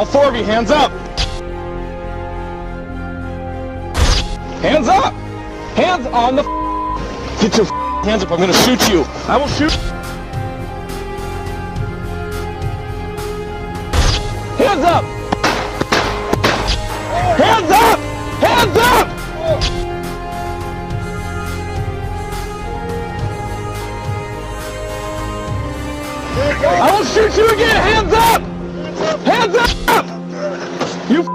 All four of you, hands up! Hands up! Hands on the Get your hands up, I'm gonna shoot you. I will shoot. Hands up! Hands up! Hands up! I will shoot you again! Hands up! Hands up! You move,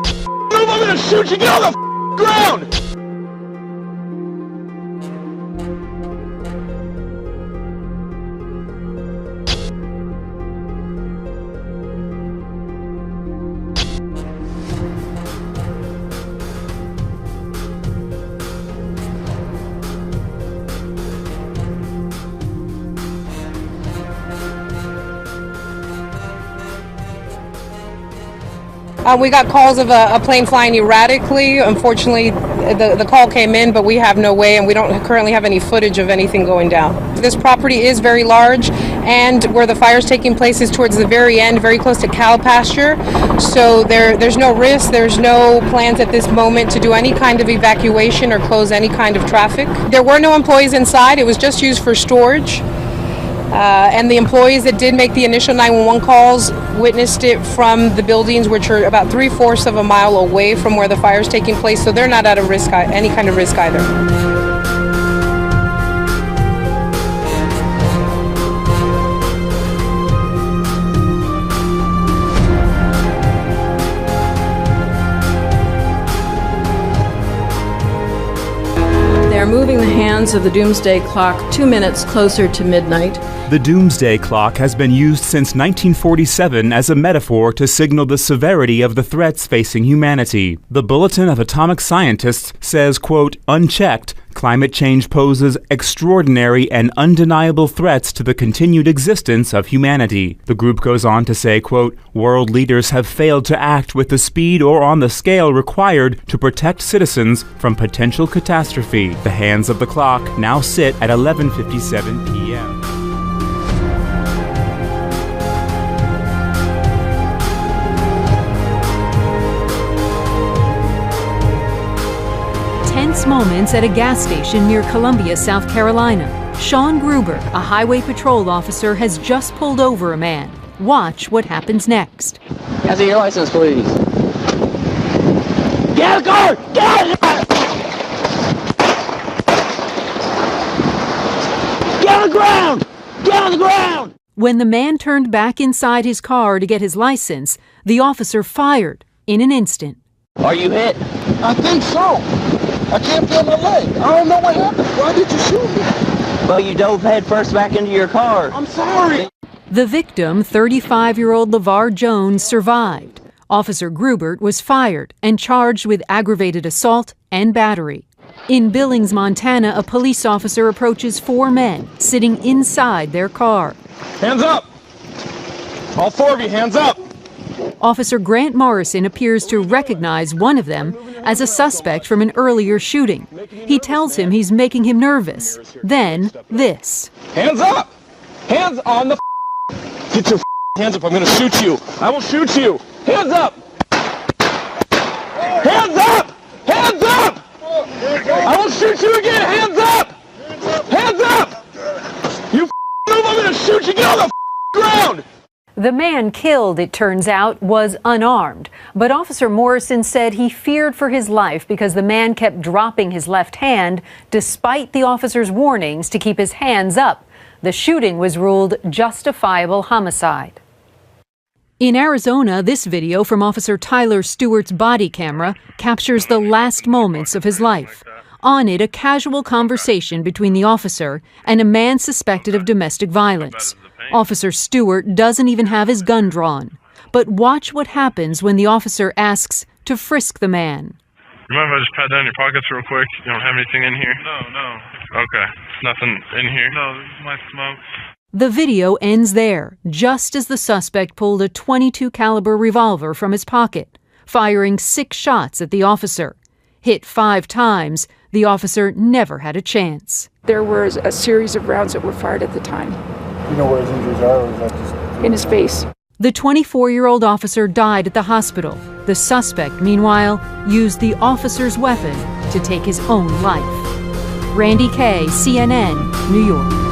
I'm gonna shoot you! Get on the ground! We got calls of a plane flying erratically. Unfortunately, the call came in, but we have no way, and we don't currently have any footage of anything going down. This property is very large, and where the fire is taking place is towards the very end, very close to cow pasture. So there's no risk, there's no plans at this moment to do any kind of evacuation or close any kind of traffic. There were no employees inside, it was just used for storage. And the employees that did make the initial 911 calls witnessed it from the buildings, which are about 3/4 of a mile away from where the fire is taking place, so they're not at a risk, any kind of risk either. They're moving the hands of the doomsday clock 2 minutes closer to midnight. The doomsday clock has been used since 1947 as a metaphor to signal the severity of the threats facing humanity. The Bulletin of Atomic Scientists says, quote, unchecked, climate change poses extraordinary and undeniable threats to the continued existence of humanity. The group goes on to say, quote, world leaders have failed to act with the speed or on the scale required to protect citizens from potential catastrophe. The hands of the clock now sit at 11:57 p.m. Tense moments at a gas station near Columbia, South Carolina. Sean Gruber, a highway patrol officer, has just pulled over a man. Watch what happens next. Can I see your license, please? Get out of the car! Get out of the car! Get on the ground! Get on the ground! When the man turned back inside his car to get his license, the officer fired in an instant. Are you hit? I think so. I can't feel my leg. I don't know what happened. Why did you shoot me? Well, you dove head first back into your car. I'm sorry. The victim, 35-year-old LeVar Jones, survived. Officer Grubert was fired and charged with aggravated assault and battery. In Billings, Montana, a police officer approaches 4 men sitting inside their car. Hands up! All 4 of you, hands up! Officer Grant Morrison appears to recognize one of them as a suspect from an earlier shooting. He tells him he's making him nervous. Then, this. Hands up! Hands on the Get your hands up, I'm gonna shoot you. I will shoot you. Hands up! Hands up! Hands up! I will shoot you again! Hands up! Hands up! You move, I'm gonna shoot you! Get on the ground! The man killed, it turns out, was unarmed. But Officer Morrison said he feared for his life because the man kept dropping his left hand despite the officer's warnings to keep his hands up. The shooting was ruled justifiable homicide. In Arizona, this video from Officer Tyler Stewart's body camera captures the last moments of his life. On it, a casual conversation between the officer and a man suspected of domestic violence. Officer Stewart doesn't even have his gun drawn. But watch what happens when the officer asks to frisk the man. You mind if I just pat down your pockets real quick? You don't have anything in here? No. Okay. Nothing in here? No, this might smoke. The video ends there, just as the suspect pulled a .22 caliber revolver from his pocket, firing 6 shots at the officer. Hit 5 times, the officer never had a chance. There was a series of rounds that were fired at the time. You know where his injuries are, or is that just... In his face. The 24-year-old officer died at the hospital. The suspect, meanwhile, used the officer's weapon to take his own life. Randy Kay, CNN, New York.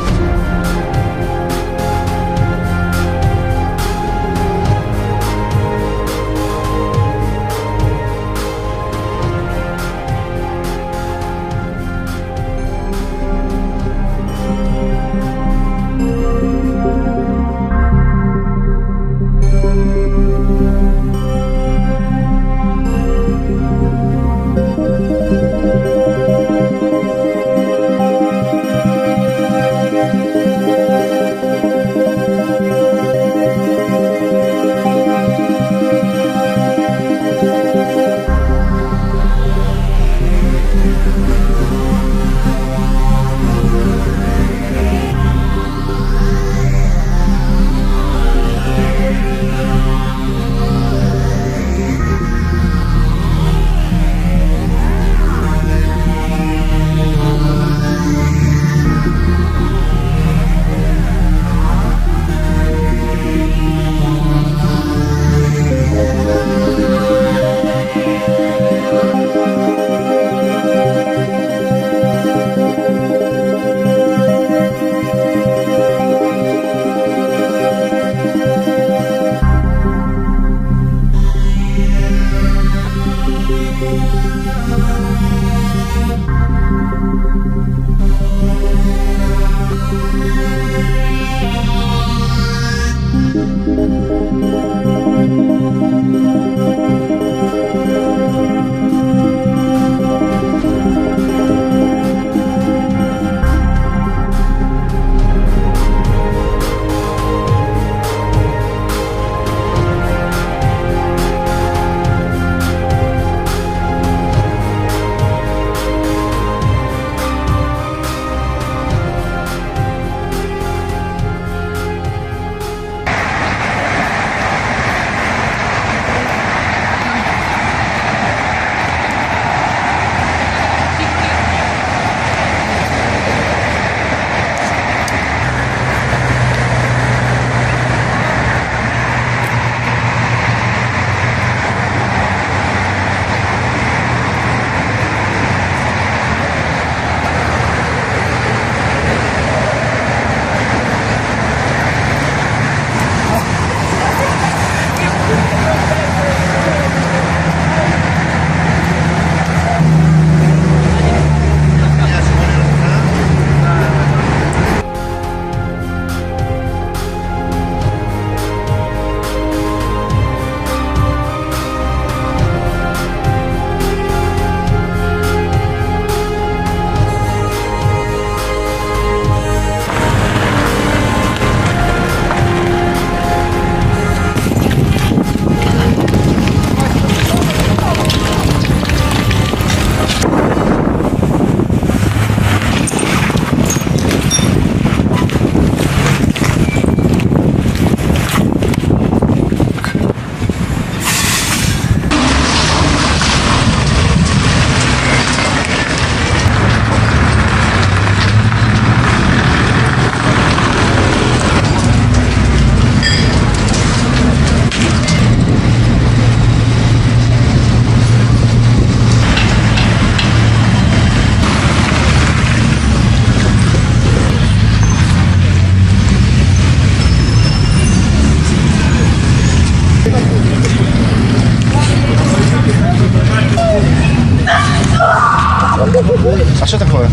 А что такое?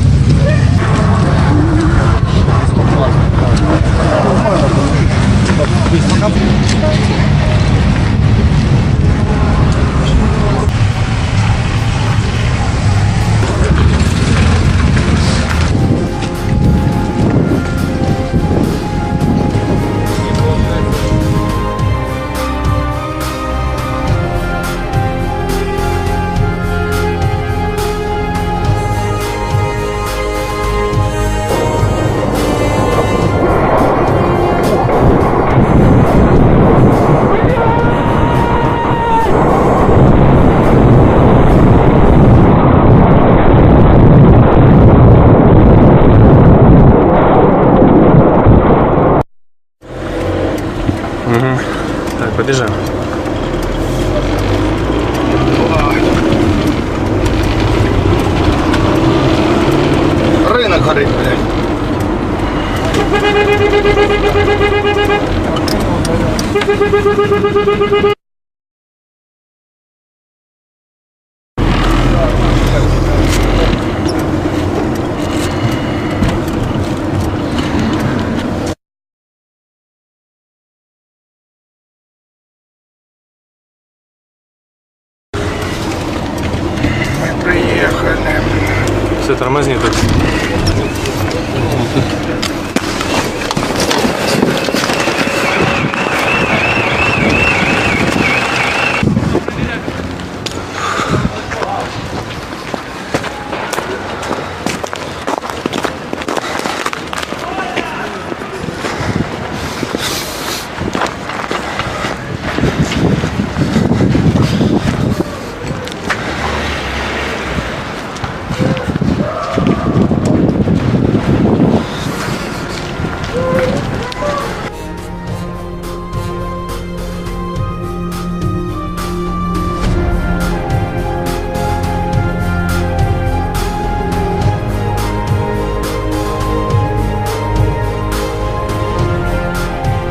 все, тормозни тут.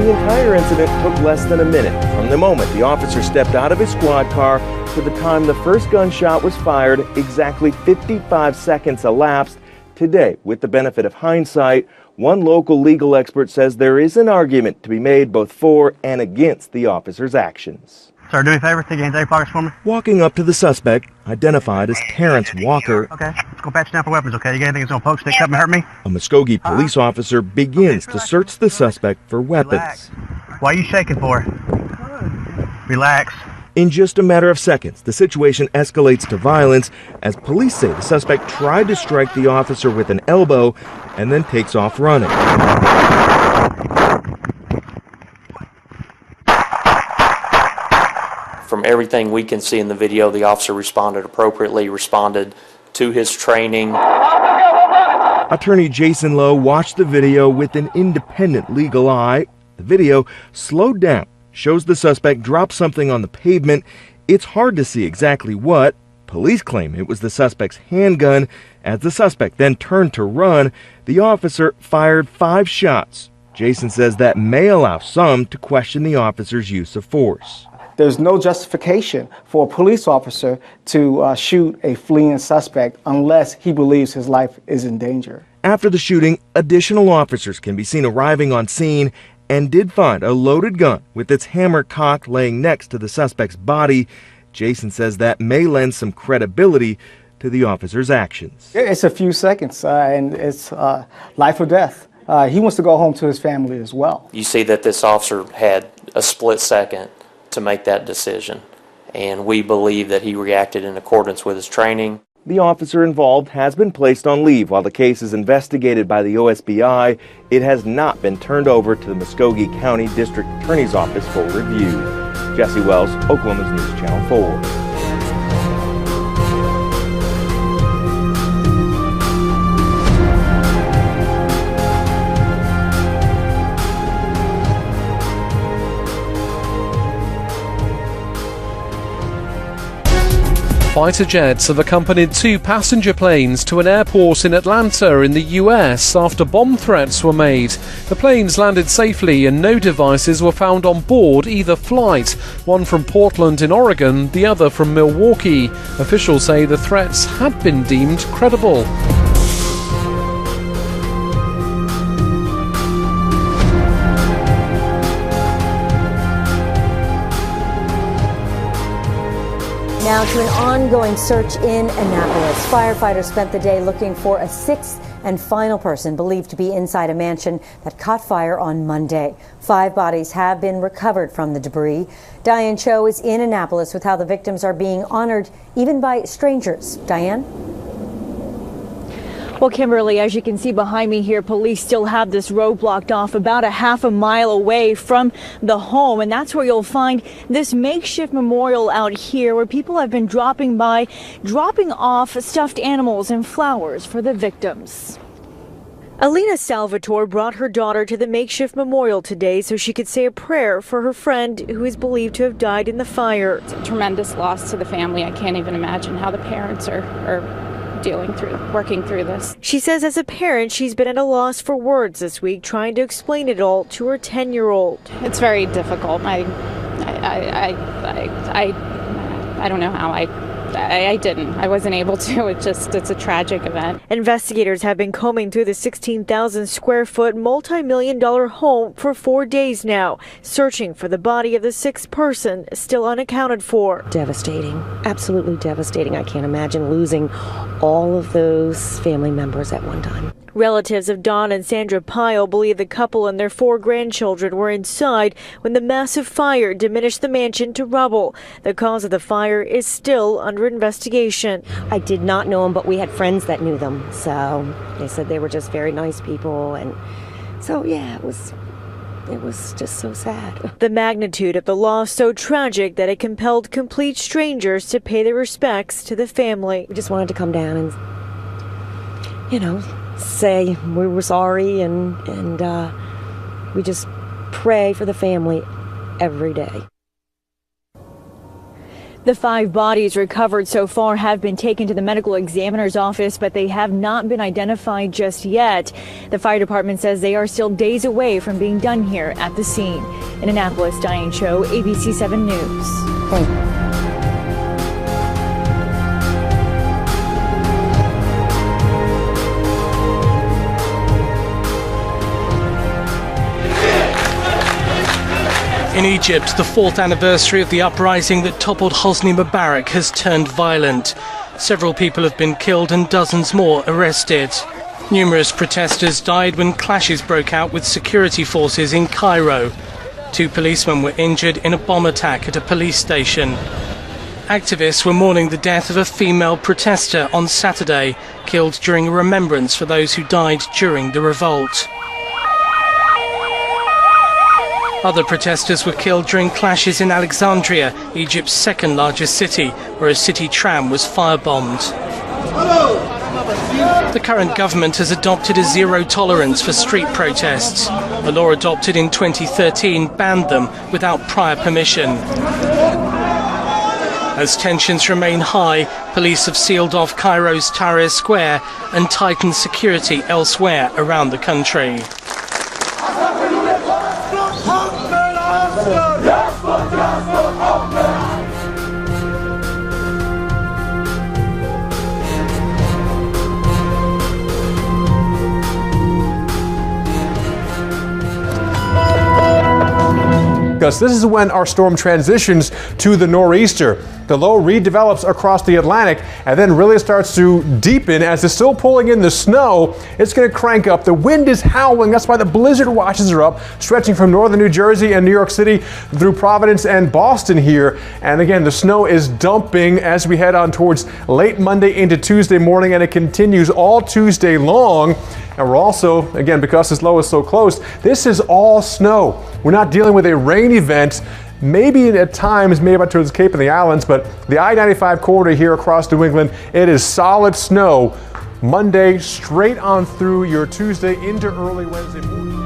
The entire incident took less than a minute from the moment the officer stepped out of his squad car to the time the first gunshot was fired. Exactly 55 seconds elapsed. Today, with the benefit of hindsight, one local legal expert says there is an argument to be made both for and against the officer's actions. Sir, do me a favor, take your hands out of your pockets for me. Walking up to the suspect, identified as Terrence Walker, Okay, let's go patch down for weapons, okay? You got anything that's gonna poke, stick, something, hurt me? a Muskogee police officer begins to search the suspect for weapons. Relax. Why are you shaking for? Relax. In just a matter of seconds, the situation escalates to violence as police say the suspect tried to strike the officer with an elbow and then takes off running. From everything we can see in the video, the officer responded appropriately, responded to his training. Attorney Jason Lowe watched the video with an independent legal eye. The video, slowed down, shows the suspect drop something on the pavement. It's hard to see exactly what. Police claim it was the suspect's handgun. As the suspect then turned to run, the officer fired 5 shots. Jason says that may allow some to question the officer's use of force. There's no justification for a police officer to shoot a fleeing suspect unless he believes his life is in danger. After the shooting, additional officers can be seen arriving on scene and did find a loaded gun with its hammer cocked laying next to the suspect's body. Jason says that may lend some credibility to the officer's actions. It's a few seconds and it's life or death. He wants to go home to his family as well. You see that this officer had a split second to make that decision, and we believe that he reacted in accordance with his training. The officer involved has been placed on leave while the case is investigated by the OSBI. It has not been turned over to the Muskogee County District Attorney's Office for review. Jesse Wells, Oklahoma's News Channel 4. Fighter jets have accompanied 2 passenger planes to an airport in Atlanta in the US after bomb threats were made. The planes landed safely and no devices were found on board either flight, one from Portland in Oregon, the other from Milwaukee. Officials say the threats had been deemed credible. Now to an ongoing search in Annapolis. Firefighters spent the day looking for a 6th and final person believed to be inside a mansion that caught fire on Monday. 5 bodies have been recovered from the debris. Diane Cho is in Annapolis with how the victims are being honored even by strangers. Diane? Well, Kimberly, as you can see behind me here, police still have this road blocked off about a half a mile away from the home. And that's where you'll find this makeshift memorial out here where people have been dropping by, dropping off stuffed animals and flowers for the victims. Alina Salvatore brought her daughter to the makeshift memorial today so she could say a prayer for her friend who is believed to have died in the fire. It's a tremendous loss to the family. I can't even imagine how the parents are working through this. She says as a parent, she's been at a loss for words this week, trying to explain it all to her 10-year-old. It's very difficult. I don't know how I I didn't. I wasn't able to. It's a tragic event. Investigators have been combing through the 16,000 square foot multi-million-dollar home for 4 days now, searching for the body of the sixth person still unaccounted for. Devastating. Absolutely devastating. I can't imagine losing all of those family members at one time. Relatives of Don and Sandra Pyle believe the couple and their 4 grandchildren were inside when the massive fire diminished the mansion to rubble. The cause of the fire is still under investigation. I did not know them, but we had friends that knew them. So they said they were just very nice people. And so, yeah, it was just so sad. The magnitude of the loss so tragic that it compelled complete strangers to pay their respects to the family. We just wanted to come down and, say we were sorry and we just pray for the family every day. The 5 bodies recovered so far have been taken to the medical examiner's office, but they have not been identified just yet. The fire department says they are still days away from being done here at the scene. In Annapolis, Diane Cho, ABC 7 News. In Egypt, the 4th anniversary of the uprising that toppled Hosni Mubarak has turned violent. Several people have been killed and dozens more arrested. Numerous protesters died when clashes broke out with security forces in Cairo. 2 policemen were injured in a bomb attack at a police station. Activists were mourning the death of a female protester on Saturday, killed during a remembrance for those who died during the revolt. Other protesters were killed during clashes in Alexandria, Egypt's 2nd largest city, where a city tram was firebombed. The current government has adopted a zero tolerance for street protests. A law adopted in 2013 banned them without prior permission. As tensions remain high, police have sealed off Cairo's Tahrir Square and tightened security elsewhere around the country. This is when our storm transitions to the nor'easter. The low redevelops across the Atlantic and then really starts to deepen as it's still pulling in the snow. It's going to crank up. The wind is howling. That's why the blizzard watches are up, stretching from northern New Jersey and New York City through Providence and Boston here. And again, the snow is dumping as we head on towards late Monday into Tuesday morning, and it continues all Tuesday long. And we're also, again, because this low is so close, this is all snow. We're not dealing with a rain event. Maybe at times, maybe up towards the Cape and the Islands, but the I-95 corridor here across New England, it is solid snow Monday straight on through your Tuesday into early Wednesday morning.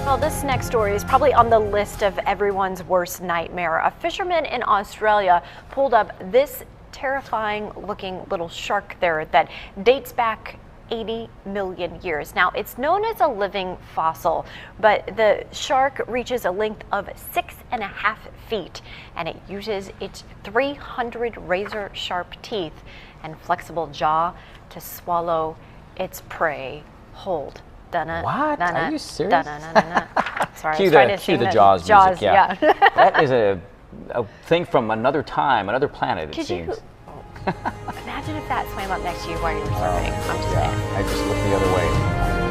Well, this next story is probably on the list of everyone's worst nightmare. A fisherman in Australia pulled up this terrifying looking little shark there that dates back 80 million years. Now, it's known as a living fossil, but the shark reaches a length of 6.5 feet, and it uses its 300 razor-sharp teeth and flexible jaw to swallow its prey whole. What? Are you serious? Sorry, Cue I was trying to the Jaws music. Yeah. That is a thing from another time, another planet, it seems. Imagine if that swam up next to you while you were surfing. I'm just saying. I just looked the other way.